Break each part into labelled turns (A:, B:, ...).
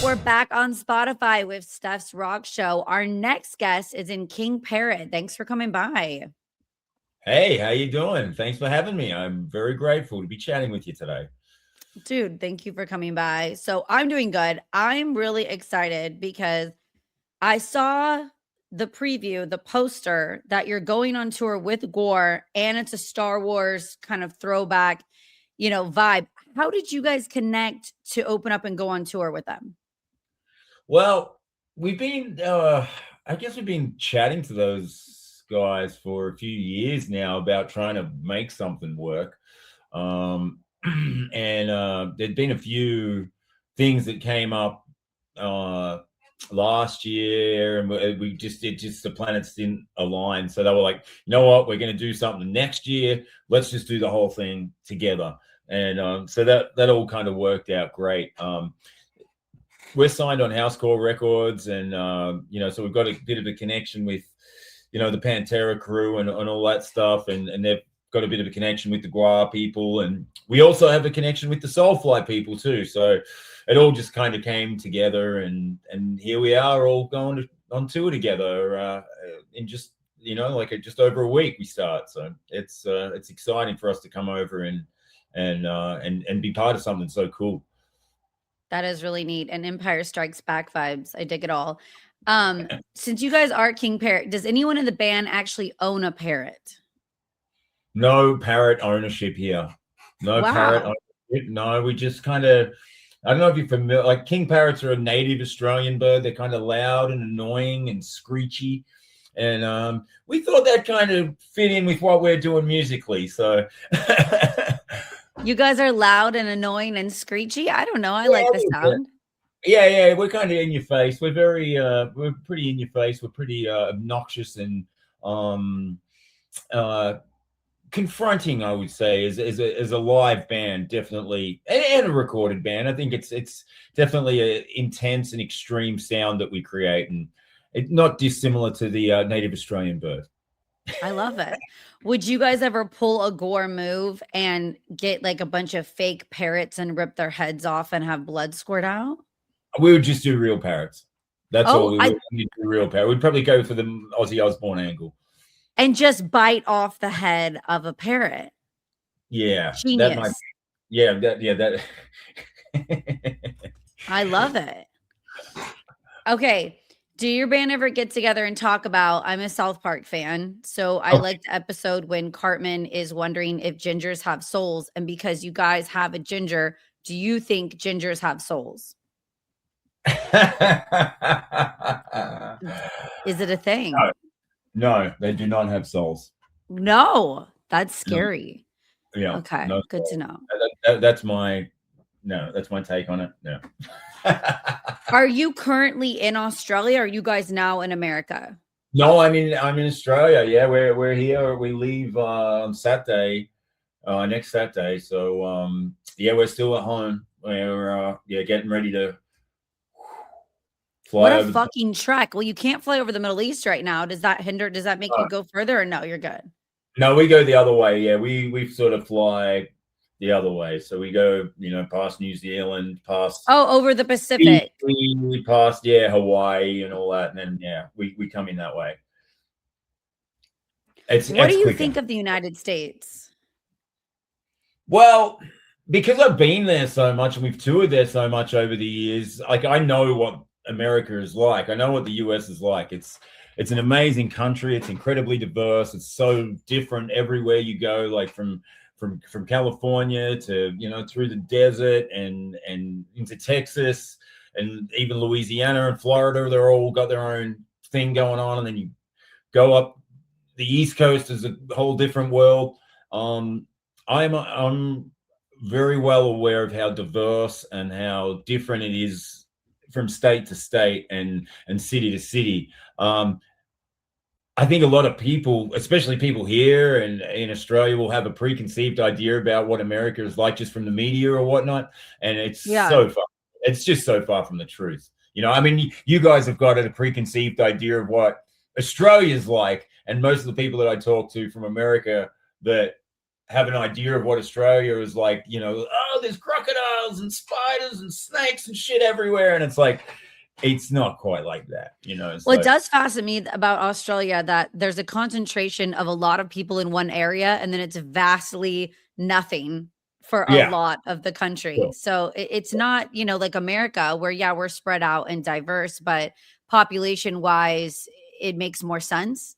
A: We're back on Spotify with Stefs Rock Show. Our next guest is in King Parrot. Thanks for coming by.
B: Hey, how you doing? Thanks for having me. I'm very grateful to be chatting with you today.
A: Dude, thank you for coming by. So I'm doing good. I'm really excited because I saw the preview, the poster that you're going on tour with GWAR, and it's a Star Wars kind of throwback, vibe. How did you guys connect to open up and go on tour with them?
B: Well, we've been, I guess we've been chatting to those guys for a few years now about trying to make something work. And there'd been a few things that came up last year, and the planets didn't align. So they were like, you know what, we're going to do something next year. Let's just do the whole thing together. And so that all kind of worked out great. We're signed on Housecore Records, and so we've got a bit of a connection with, the Pantera crew and all that stuff, and they've got a bit of a connection with the GWAR people, and we also have a connection with the Soulfly people too. So it all just kind of came together, and here we are, all going on tour together in just just over a week we start. So it's exciting for us to come over and be part of something so cool.
A: That is really neat. And Empire Strikes Back vibes. I dig it all. Since you guys are King Parrot, does anyone in the band actually own a parrot?
B: No Parrot ownership here. No
A: Wow.
B: Parrot ownership. No, we just kind of, I don't know if you're familiar, like king parrots are a native Australian bird. They're kind of loud and annoying and screechy. And we thought that kind of fit in with what we're doing musically. So
A: you guys are loud and annoying and screechy. I don't know. I like the sound.
B: Yeah. We're kind of in your face. We're we're pretty in your face. We're pretty obnoxious and confronting, I would say, as a live band, definitely, and a recorded band. I think it's definitely an intense and extreme sound that we create, and it's not dissimilar to the native Australian bird.
A: I love it. Would you guys ever pull a GWAR move and get like a bunch of fake parrots and rip their heads off and have blood squirt out?
B: We would just do real parrots. That's all we would do. Real parrot. We'd probably go for the Ozzy Osbourne angle
A: and just bite off the head of a parrot.
B: Yeah,
A: genius.
B: That.
A: I love it. Okay. Do your band ever get together and talk about, I'm a South Park fan, so I like the episode when Cartman is wondering if gingers have souls, and because you guys have a ginger, do you think gingers have souls? Is it a thing?
B: No, they do not have souls.
A: No, that's scary.
B: No. Yeah.
A: Okay,
B: no
A: good to know.
B: That's my take on it. No.
A: Are you currently in Australia, or are you guys now in America?
B: No, I'm in Australia. Yeah, we're here. We leave on Saturday, next Saturday. So we're still at home. We're getting ready to fly.
A: What a fucking trek. Well, you can't fly over the Middle East right now. Does that make you go further, or no, you're good?
B: No, we go the other way. Yeah, we sort of fly the other way. So we go, past New Zealand, past
A: over the Pacific.
B: We past Hawaii and all that, and then we come in that way.
A: What do you think of the United States?
B: Well, because I've been there so much and we've toured there so much over the years, like I know what America is like. I know what the US is like. It's an amazing country. It's incredibly diverse. It's so different everywhere you go, like from California to, through the desert and into Texas and even Louisiana and Florida. They're all got their own thing going on. And then you go up the East Coast is a whole different world. I'm very well aware of how diverse and how different it is from state to state and city to city. I think a lot of people, especially people here and in Australia, will have a preconceived idea about what America is like just from the media or whatnot. And it's so far. It's just so far from the truth. You guys have got a preconceived idea of what Australia's like. And most of the people that I talk to from America that have an idea of what Australia is like, you know, oh, there's crocodiles and spiders and snakes and shit everywhere. And it's like, it's not quite like that, you know.
A: Well, it
B: So
A: does fascinate me about Australia that there's a concentration of a lot of people in one area, and then it's vastly nothing for a
B: yeah,
A: lot of the country.
B: sure.
A: So it's not, like America where, yeah, we're spread out and diverse, but population wise, it makes more sense.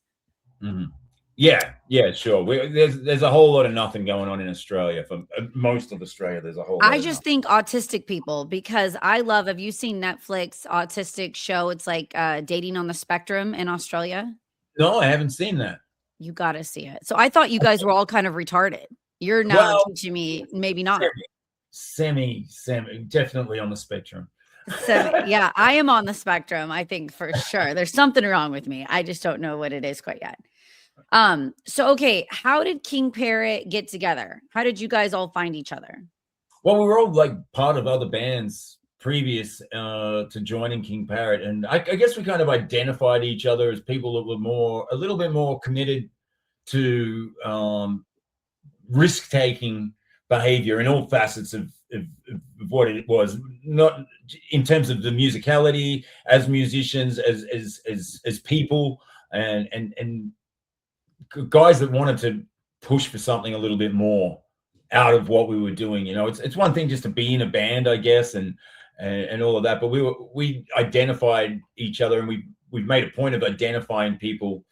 B: Mhm. Yeah, sure. There's a whole lot of nothing going on in Australia. For most of Australia, there's a whole lot
A: I
B: of
A: just
B: nothing.
A: think autistic people because have you seen Netflix autistic show? It's like dating on the spectrum in Australia.
B: No, I haven't seen that.
A: You gotta see it. So I thought you guys were all kind of retarded. You're now
B: Well,
A: teaching me maybe not.
B: semi, definitely on the spectrum.
A: Yeah, I am on the spectrum, I think for sure. There's something wrong with me. I just don't know what it is quite yet. So okay, how did King Parrot get together? How did you guys all find each other?
B: Well, we were all like part of other bands previous to joining King Parrot, and I guess we kind of identified each other as people that were a little bit more committed to risk taking behavior in all facets of what it was, not in terms of the musicality as musicians, as people, and guys that wanted to push for something a little bit more out of what we were doing. You know, it's one thing just to be in a band, I guess, and all of that, but we identified each other, and we've made a point of identifying people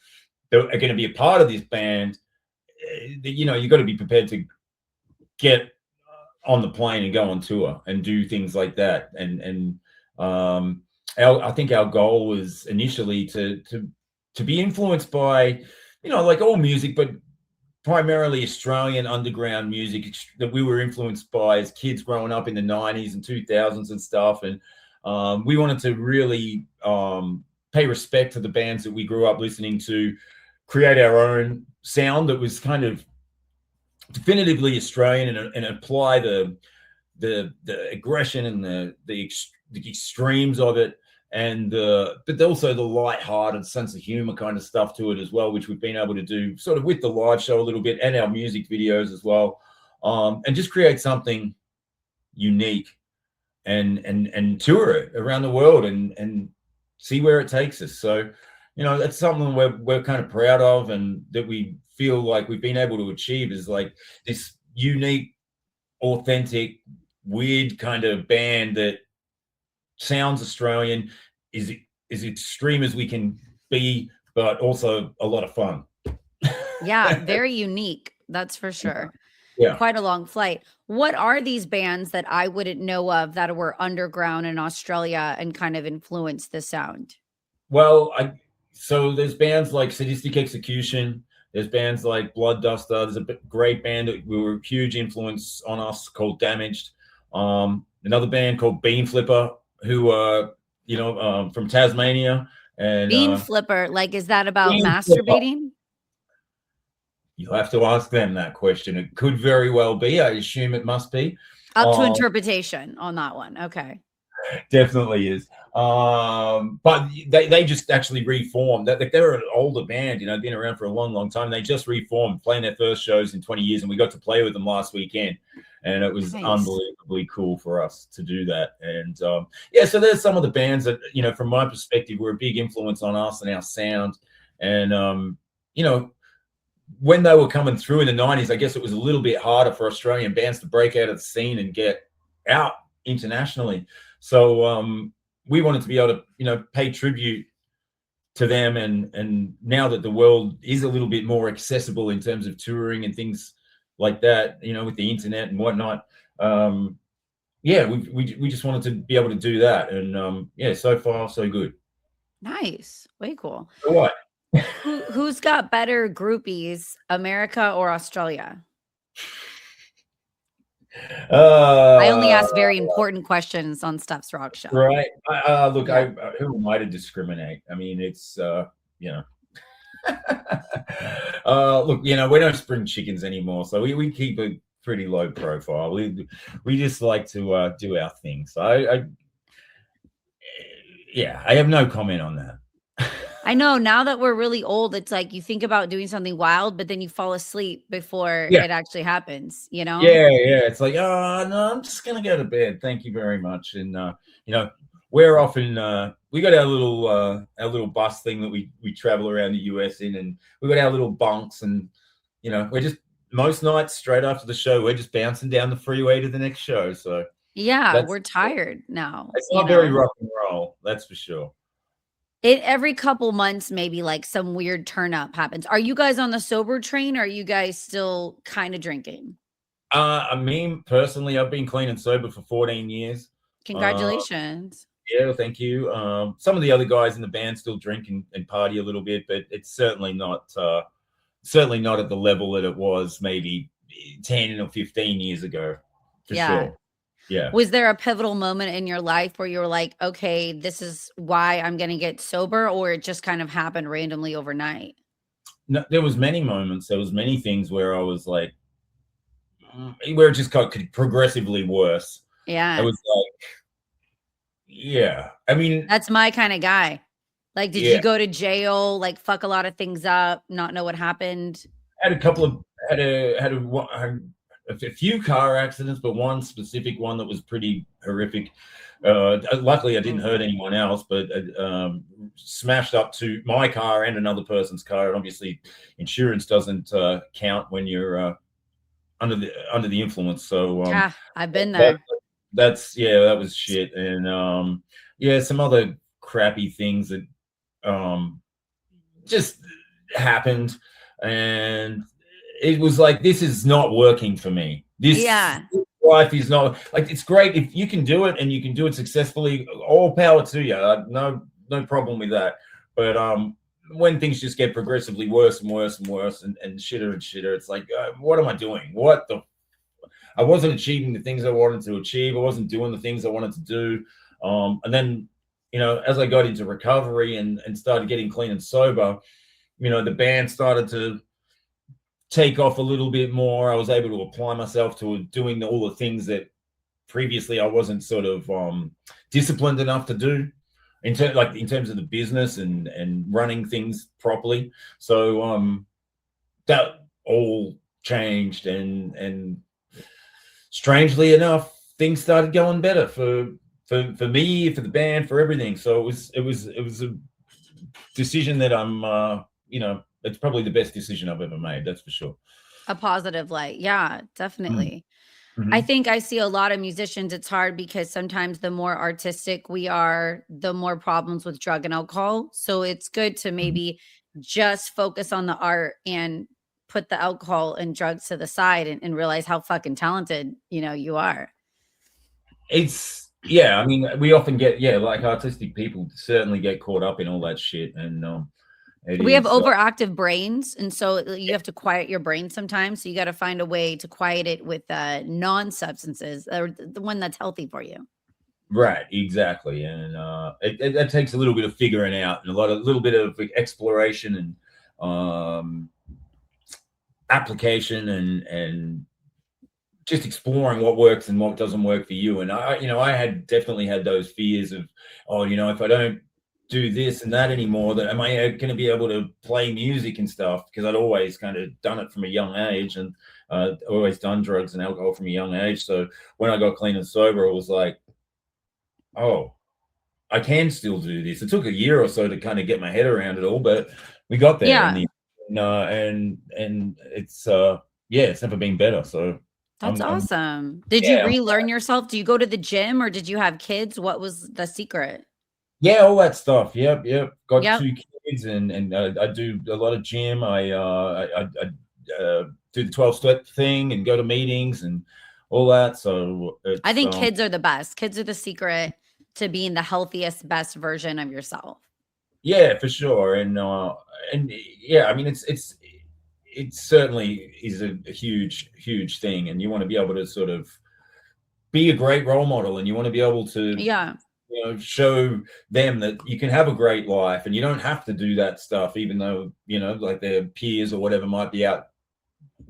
B: that are going to be a part of this band. You know, you got to be prepared to get on the plane and go on tour and do things like that. And I think our goal was initially to be influenced by, you know, like all music, but primarily Australian underground music that we were influenced by as kids growing up in the 90s and 2000s and stuff. And we wanted to really pay respect to the bands that we grew up listening to, create our own sound that was kind of definitively Australian, and apply the aggression and the extremes of it, and but also the light-hearted sense of humor kind of stuff to it as well, which we've been able to do sort of with the live show a little bit and our music videos as well, and just create something unique and tour it around the world and see where it takes us. So, you know, that's something we're kind of proud of, and that we feel like we've been able to achieve, is like this unique, authentic, weird kind of band that sounds Australian, is extreme as we can be, but also a lot of fun.
A: Yeah, very unique. That's for sure.
B: Yeah.
A: Quite a long flight. What are these bands that I wouldn't know of that were underground in Australia and kind of influenced the sound?
B: Well, so there's bands like Sadistic Execution. There's bands like Blood Duster. There's a great band that were a huge influence on us called Damaged. Another band called Bean Flipper, who are, you know, from Tasmania. And
A: Bean Flipper, like, is that about
B: Bean
A: masturbating?
B: You'll have to ask them that question. It could very well be. I assume it must be.
A: Up to interpretation on that one. Okay.
B: Definitely is. But they just actually reformed. They're an older band, you know, been around for a long, long time. They just reformed, playing their first shows in 20 years, and we got to play with them last weekend, and it was unbelievably cool for us to do that. And yeah, so there's some of the bands that, you know, from my perspective, were a big influence on us and our sound. And you know, when they were coming through in the 90s, I guess it was a little bit harder for Australian bands to break out of the scene and get out internationally. So we wanted to be able to, you know, pay tribute to them. And now that the world is a little bit more accessible in terms of touring and things like that, you know, with the internet and whatnot, yeah, we just wanted to be able to do that. And yeah, so far so good.
A: Nice. Way cool.
B: So what?
A: Who's got better groupies, America or Australia? I only ask very important questions on Stefs Rock Show.
B: Right. Look, yeah. Who am I to discriminate? I mean, it's, you know. Look, you know, we don't spring chickens anymore, so we keep a pretty low profile. We just like to do our thing. So yeah, I have no comment on that.
A: I know now that we're really old, it's like you think about doing something wild, but then you fall asleep before
B: Yeah.
A: it actually happens, you know?
B: Yeah. It's like, oh no, I'm just gonna go to bed. Thank you very much. And you know, we're often we got our little bus thing that we travel around the US in, and we got our little bunks, and you know, we're just most nights straight after the show, we're just bouncing down the freeway to the next show. So
A: Yeah,
B: that's
A: we're tired now,
B: it's
A: you
B: not very
A: know?
B: rock and roll, that's for sure.
A: It every couple months, maybe like some weird turn up happens. Are you guys on the sober train or are you guys still kind of drinking?
B: I mean, personally, I've been clean and sober for 14 years. Uh,
A: Congratulations.
B: yeah, thank you. Some of the other guys in the band still drink and party a little bit, but it's certainly not at the level that it was maybe 10 or 15 years ago, for
A: Yeah.
B: sure. Yeah.
A: Was there a pivotal moment in your life where you were like, "Okay, this is why I'm gonna get sober," or it just kind of happened randomly overnight?
B: No, there was many moments. There was many things where I was like, where it just got progressively worse. I
A: Yeah.
B: was like, yeah. I mean,
A: That's my kinda guy. Like, did
B: yeah.
A: you go to jail, like, fuck a lot of things up, not know what happened?
B: Had a couple of had a few car accidents, but one specific one that was pretty horrific. Luckily, I didn't
A: Mm.
B: hurt anyone else, but smashed up to my car and another person's car. And obviously, insurance doesn't count when you're under the influence. So
A: Yeah, I've been
B: that,
A: there.
B: that's yeah, that was shit. And yeah, some other crappy things that um, just happened, and it was like, this is not working for me. This
A: Yeah.
B: life is not like, it's great if you can do it and you can do it successfully. All power to you. No problem with that. But when things just get progressively worse and worse and worse and shitter, it's like, what am I doing? What the? I wasn't achieving the things I wanted to achieve. I wasn't doing the things I wanted to do. And then, you know, as I got into recovery and started getting clean and sober, you know, the band started to take off a little bit more. I was able to apply myself to doing all the things that previously I wasn't sort of disciplined enough to do in terms of the business and running things properly. So that all changed, and strangely enough, things started going better for me, for the band, for everything. So it was a decision that you know, it's probably the best decision I've ever made. That's for sure.
A: A positive light. Yeah,
B: Mm.
A: definitely. I
B: Mhm.
A: think I see a lot of musicians, it's hard because sometimes the more artistic we are, the more problems with drug and alcohol. So it's good to
B: Mhm.
A: maybe just focus on the art and put the alcohol and drugs to the side and realize how fucking talented, you are.
B: It's yeah, I mean, we often get, yeah, like artistic people certainly get caught up in all that shit, and it
A: We have
B: is
A: overactive brains, and so you have to quiet your brain sometimes. So you got to find a way to quiet it with non-substances or the one that's healthy for you.
B: right, exactly, and that takes a little bit of figuring out and little bit of exploration and application and just exploring what works and what doesn't work for you. And you know, I had definitely had those fears of, oh, you know, if I don't do this and that anymore, that am I going to be able to play music and stuff? Because I'd always kind of done it from a young age, and always done drugs and alcohol from a young age. So when I got clean and sober, it was like, oh, I can still do this. It took a year or so to kind of get my head around it all, but we got there.
A: Yeah,
B: And it's yeah, it's never been better. So
A: that's
B: I'm
A: awesome. Did you
B: yeah,
A: relearn yourself? Do you go to the gym or did you have kids? What was the secret?
B: yeah, all that stuff. Yep. Got
A: Yep.
B: 2 kids, and I do a lot of gym. I do the 12-step thing and go to meetings and all that. So
A: I
B: it's
A: think kids are the best. Kids are the secret to being the healthiest, best version of yourself.
B: yeah, for sure. And yeah, I mean, it certainly is a huge thing, and you want to be able to sort of be a great role model, and you want to be able to,
A: Yeah.
B: you know, show them that you can have a great life and you don't have to do that stuff, even though, you know, like their peers or whatever might be out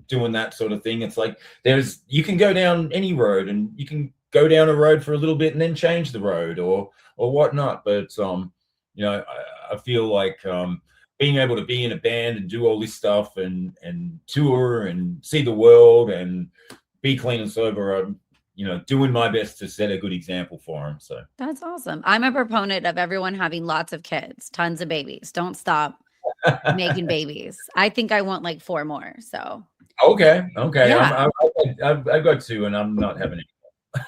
B: doing that sort of thing. It's like, you can go down any road, and you can go down a road for a little bit and then change the road or whatnot. But I feel like being able to be in a band and do all this stuff and tour and see the world and be clean and sober, I'm doing my best to set a good example for them. So
A: That's awesome. I'm a proponent of everyone having lots of kids, tons of babies. Don't stop making babies. I think I want like 4 more. So
B: okay.
A: yeah,
B: I've got 2, and I'm not having it.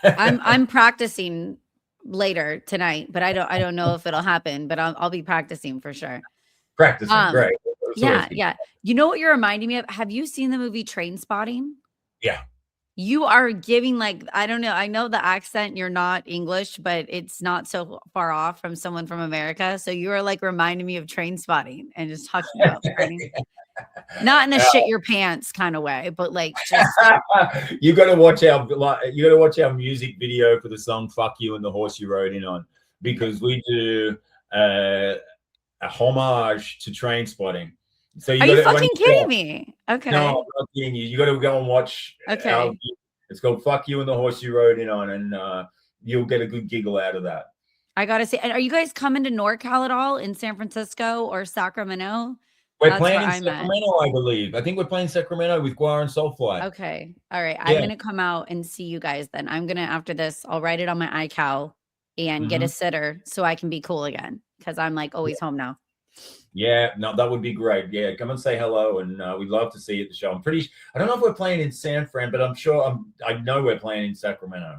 A: I'm practicing later tonight, but I don't know if it'll happen, but I'll be practicing for sure.
B: Practicing, great.
A: Yeah. You know what you're reminding me of? Have you seen the movie Train Spotting?
B: Yeah.
A: You are giving like, I don't know. I know the accent, you're not English, but it's not so far off from someone from America. So you are like reminding me of Train Spotting and just talking about training. Not in a shit your pants kind of way, but like just
B: you got to watch our music video for the song "Fuck You" and the horse you rode in on, because we do a homage to Train Spotting. So
A: are you fucking kidding me? Okay.
B: No, I'm not kidding you. You got to go and watch.
A: Okay.
B: It's called "Fuck You" and the horse you rode in on, and you'll get a good giggle out of that.
A: I gotta say, are you guys coming to NorCal at all in San Francisco or Sacramento?
B: We're playing in Sacramento, I believe. I think we're playing Sacramento with GWAR and Soulfly.
A: Okay. All right. I'm going to come out and see you guys then. I'm going to, after this, I'll write it on my iCal and get a sitter so I can be cool again, because I'm like always home now.
B: Yeah, no, that would be great. Yeah, come and say hello, and we'd love to see you at the show. I don't know if we're playing in San Fran, but I know we're playing in Sacramento.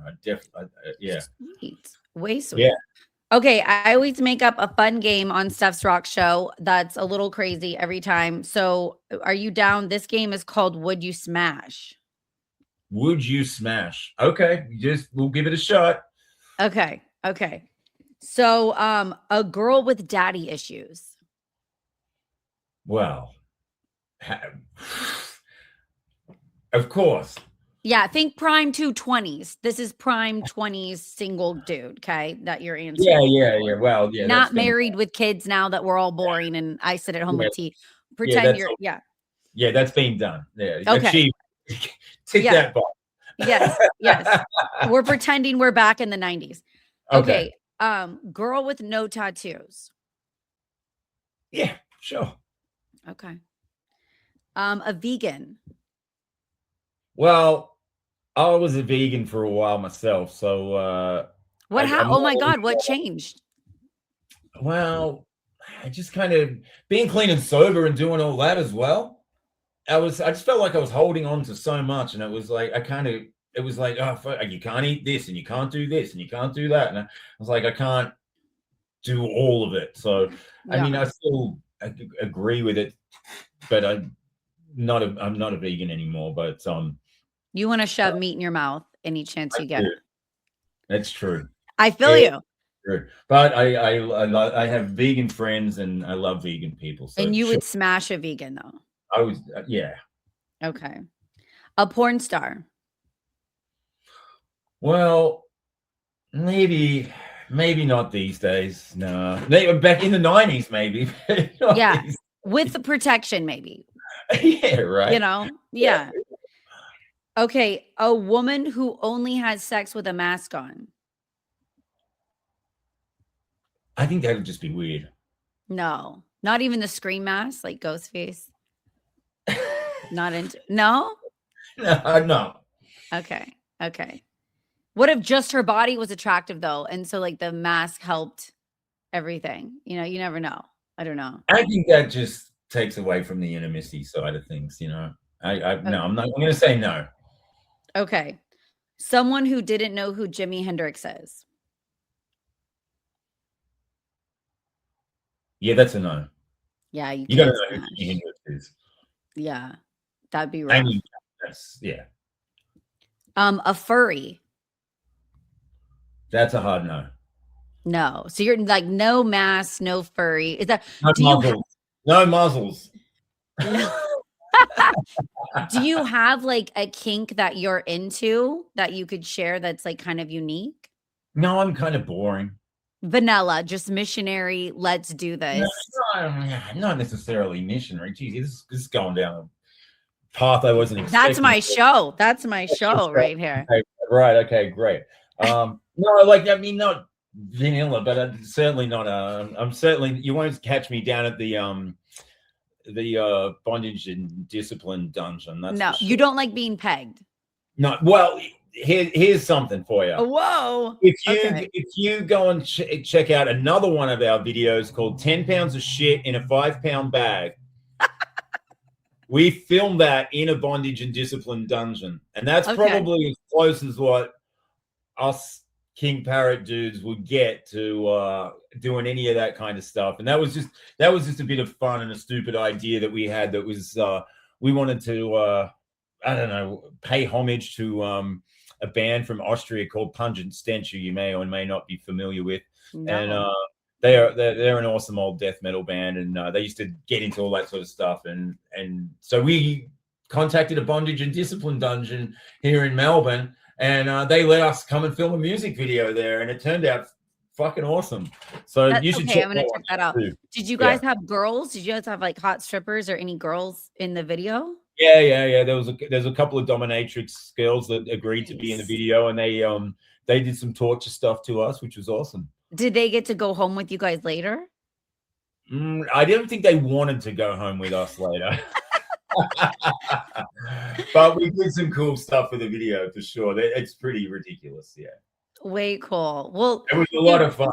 B: Yeah.
A: Sweet. Way sweet.
B: Yeah.
A: Okay, I always make up a fun game on Stefs Rock Show that's a little crazy every time. So are you down? This game is called Would You Smash?
B: Would you smash? Okay, we'll give it a shot.
A: Okay. So a girl with daddy issues.
B: Well, of course.
A: Yeah, think prime 220s. This is prime 20s single dude, okay, that you're answering.
B: Yeah. Well, yeah.
A: Not married with kids now that we're all boring and I sit at home with tea. Pretend you're,
B: Yeah, that's being done. Yeah.
A: Okay.
B: Tick that box.
A: Yes. We're pretending we're back in the 90s. Okay. Girl with no tattoos.
B: Yeah, sure.
A: Okay. A vegan.
B: Well, I was a vegan for a while myself, so
A: what happened? Oh my God, what changed?
B: Well, I just kind of being clean and sober and doing all that as well. I just felt like I was holding on to so much, and it was like it was like, oh, fuck, you can't eat this, and you can't do this, and you can't do that, and I was like, I can't do all of it. So I mean, I still agree with it, but I'm not a vegan anymore. But
A: you want to shove meat in your mouth any chance you get.
B: That's true.
A: I feel you.
B: True. But I have vegan friends and I love vegan people. So
A: and you would smash a vegan though.
B: I was yeah.
A: Okay. A porn star.
B: Well, maybe not these days. No. Maybe back in the 90s, maybe.
A: Yeah. With the protection, maybe.
B: Yeah, right.
A: You know? Yeah. Okay. A woman who only has sex with a mask on.
B: I think that would just be weird.
A: No. Not even the scream mask, like Ghostface. Not into no?
B: No.
A: Okay. What if just her body was attractive though? And so like the mask helped everything. You know, you never know. I don't know.
B: I think that just takes away from the intimacy side of things, you know. No, I'm gonna say no.
A: Okay. Someone who didn't know who Jimi Hendrix is.
B: Yeah, that's a no.
A: Yeah, you
B: gotta know who Jimi Hendrix is.
A: Yeah, that'd be rough.
B: Yeah.
A: A furry.
B: That's a hard no.
A: No. So you're like no mask, no furry. Is that
B: no muzzles?
A: No. Do you have like a kink that you're into that you could share that's like kind of unique?
B: No, I'm kind of boring.
A: Vanilla, just missionary. Let's do this.
B: No, not necessarily missionary. Jeez, this is going down a path I wasn't expecting.
A: That's my show. That's my show right here.
B: Okay, right. Okay, great. No, vanilla, but certainly not. I'm certainly, you won't catch me down at the bondage and discipline dungeon. That's
A: No,
B: for sure.
A: you don't like being pegged.
B: No, well, here's something for you.
A: Whoa.
B: If you go and check out another one of our videos called 10 pounds of shit in a 5-pound bag, we filmed that in a bondage and discipline dungeon, and that's probably as close as what us King Parrot dudes would get to doing any of that kind of stuff. And that was just a bit of fun and a stupid idea that we had. That was we wanted to I don't know, pay homage to a band from Austria called Pungent Stench, who you may or may not be familiar with. No. And they're an awesome old death metal band, and they used to get into all that sort of stuff. And so we contacted a bondage and discipline dungeon here in Melbourne, and they let us come and film a music video there, and it turned out fucking awesome. So you should check.
A: I'm gonna check that out. Too. Did you guys have girls? Did you guys have like hot strippers or any girls in the video?
B: Yeah. There's a couple of dominatrix girls that agreed to be in the video, and they did some torture stuff to us, which was awesome.
A: Did they get to go home with you guys later?
B: I didn't think they wanted to go home with us later. But we did some cool stuff for the video for sure. It's pretty ridiculous. Yeah.
A: Way cool. Well,
B: it was a lot of fun.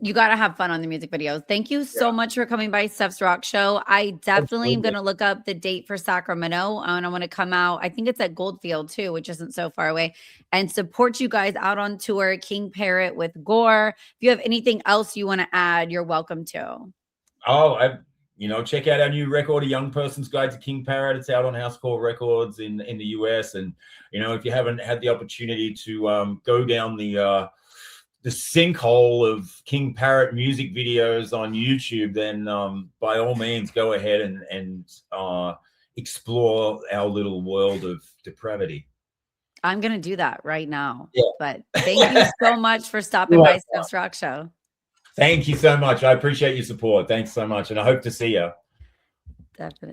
A: You got to have fun on the music videos. Thank you so much for coming by Stefs Rock Show. I definitely am going to look up the date for Sacramento, and I want to come out. I think it's at Goldfield too, which isn't so far away, and support you guys out on tour, King Parrot with GWAR. If you have anything else you want to add, you're welcome to.
B: Oh, check out our new record, A Young Person's Guide to King Parrot. It's out on Housecore Records in the US. And, if you haven't had the opportunity to go down the sinkhole of King Parrot music videos on YouTube, then by all means, go ahead and explore our little world of depravity.
A: I'm going to do that right now.
B: Yeah.
A: But thank you so much for stopping by Stefs Rock Show.
B: Thank you so much. I appreciate your support. Thanks so much. And I hope to see you.
A: Definitely.